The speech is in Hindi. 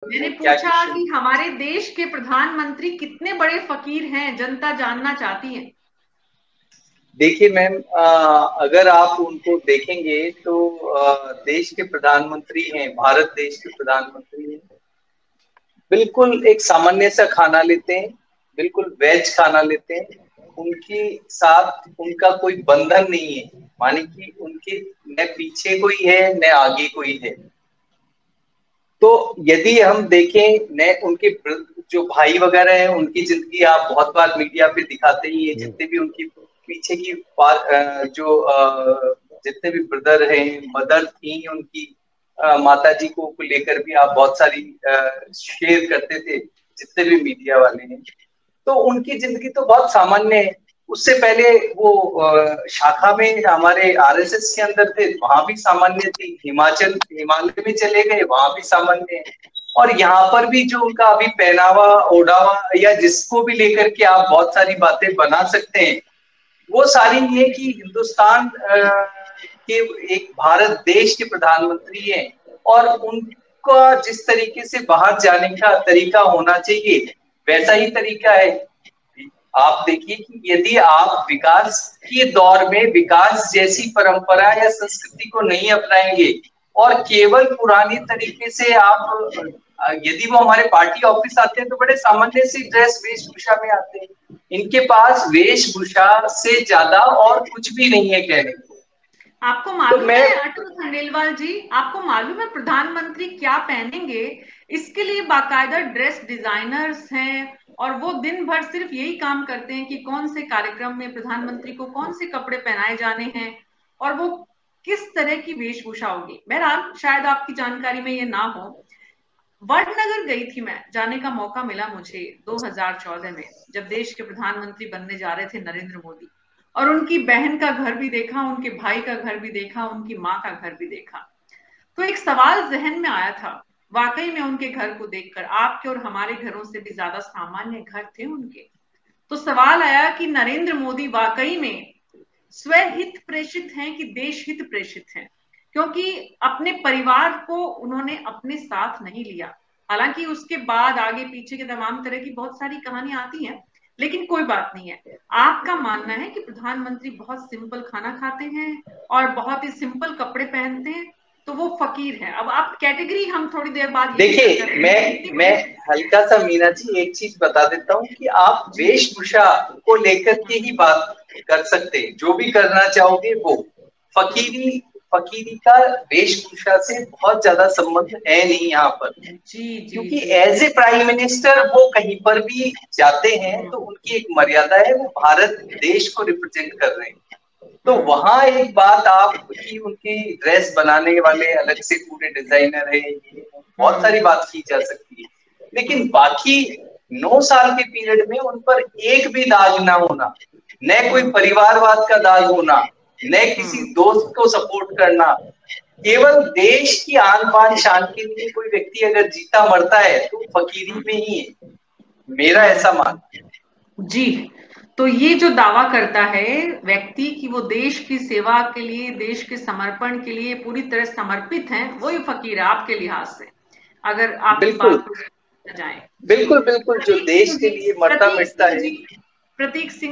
मैंने क्या पूछा क्वेश्चन? कि हमारे देश के प्रधानमंत्री कितने बड़े फकीर हैं, जनता जानना चाहती है। देखिए मैम, अगर आप उनको देखेंगे तो देश के प्रधानमंत्री हैं, भारत देश के प्रधानमंत्री हैं, बिल्कुल एक सामान्य सा खाना लेते हैं, बिल्कुल वेज खाना लेते हैं। उनके साथ उनका कोई बंधन नहीं है, माने कि उनके न पीछे कोई है न आगे कोई है। तो यदि हम देखें न उनके जो भाई वगैरह हैं उनकी जिंदगी आप बहुत बार मीडिया पे दिखाते ही है, जितने भी उनकी पीछे की जितने भी ब्रदर हैं, मदर थी उनकी, माता जी को लेकर भी आप बहुत सारी शेयर करते थे जितने भी मीडिया वाले हैं। तो उनकी जिंदगी तो बहुत सामान्य है। उससे पहले वो शाखा में हमारे आरएसएस के अंदर थे, वहां भी सामान्य थी। हिमालय में चले गए, वहां भी सामान्य है। और यहाँ पर भी जो उनका अभी पहनावा ओढ़ावा या जिसको भी लेकर के आप बहुत सारी बातें बना सकते हैं, वो सारी ये कि हिंदुस्तान के एक भारत देश के प्रधानमंत्री हैं, और उनका जिस तरीके से बाहर जाने का तरीका होना चाहिए वैसा ही तरीका है। आप देखिए कि यदि आप विकास के दौर में विकास जैसी परंपरा या संस्कृति को नहीं अपनाएंगे और केवल पुरानी तरीके से आप, यदि वो हमारे पार्टी ऑफिस आते हैं तो बड़े सामान्य सी ड्रेस वेशभूषा में आते हैं, इनके पास वेशभूषा से ज्यादा और कुछ भी नहीं है कहने को। आपको तो मालूम मैं है अटल खंडेलवाल जी, आपको मालूम है प्रधानमंत्री क्या पहनेंगे? इसके लिए बाकायदा ड्रेस डिजाइनर्स हैं, और वो दिन भर सिर्फ यही काम करते हैं कि कौन से कार्यक्रम में प्रधानमंत्री को कौन से कपड़े पहनाए जाने हैं और वो किस तरह की वेशभूषा होगी। बहरहाल शायद आपकी जानकारी में ये ना हो। वडनगर गई थी मैं, जाने का मौका मिला मुझे 2014 में, जब देश के प्रधानमंत्री बनने जा रहे थे नरेंद्र मोदी। और उनकी बहन का घर भी देखा, उनके भाई का घर भी देखा, उनकी माँ का घर भी देखा। तो एक सवाल जहन में आया था, वाकई में उनके घर को देखकर आपके और हमारे घरों से भी ज्यादा सामान्य घर थे उनके। तो सवाल आया कि नरेंद्र मोदी वाकई में स्वहित प्रेषित हैं कि देश हित प्रेषित हैं? क्योंकि अपने परिवार को उन्होंने अपने साथ नहीं लिया। हालांकि उसके बाद आगे पीछे के तमाम तरह की बहुत सारी कहानियां आती हैं, लेकिन कोई बात नहीं है। आपका मानना है कि प्रधानमंत्री बहुत सिंपल खाना खाते हैं और बहुत ही सिंपल कपड़े पहनते हैं, तो वो फकीर है। अब आप कैटेगरी, हम थोड़ी देर बाद ये भी चर्चा देखिए, करेंगे कि मैं इतनी मैं बड़ी। हल्का सा मीना जी एक चीज बता देता हूँ कि आप जी। वेशभूषा को लेकर के ही बात कर सकते हैं, जो भी करना चाहोगे वो। हम्म। फकीरी फकीरी का वेशभूषा से बहुत ज्यादा संबंध है नहीं यहाँ पर, जी जी क्योंकि जी। एज ए प्राइम मिनिस्टर वो कहीं पर भी जाते हैं हम्म। तो उनकी एक मर्यादा है, वो भारत देश को रिप्रेजेंट कर रहे हैं। तो हम्म। वहां एक बात आप कि उनकी ड्रेस बनाने वाले अलग से पूरे डिजाइनर है, ये बहुत सारी हम्म। बात की जा सकती है। लेकिन हम्म। बाकी 9 साल के पीरियड में उन पर एक भी दाग ना होना, न कोई हम्म। परिवारवाद का दाग होना, न किसी हम्म। दोस्त को सपोर्ट करना, केवल देश की आन बान शान के लिए कोई व्यक्ति अगर जीता मरता है तो फकीरी में ही है, मेरा ऐसा हम्म। मानना है। जी। तो ये जो दावा करता है व्यक्ति कि वो देश की सेवा के लिए, देश के समर्पण के लिए पूरी तरह समर्पित है, वही फकीर है आपके लिहाज से, अगर आपकी बिल्कुल बात को जाए। जी। बिल्कुल बिल्कुल, जो प्रतीक देश सिंह के जी, लिए मरता प्रतीक मिटता सिंह है। जी, प्रतीक सिंह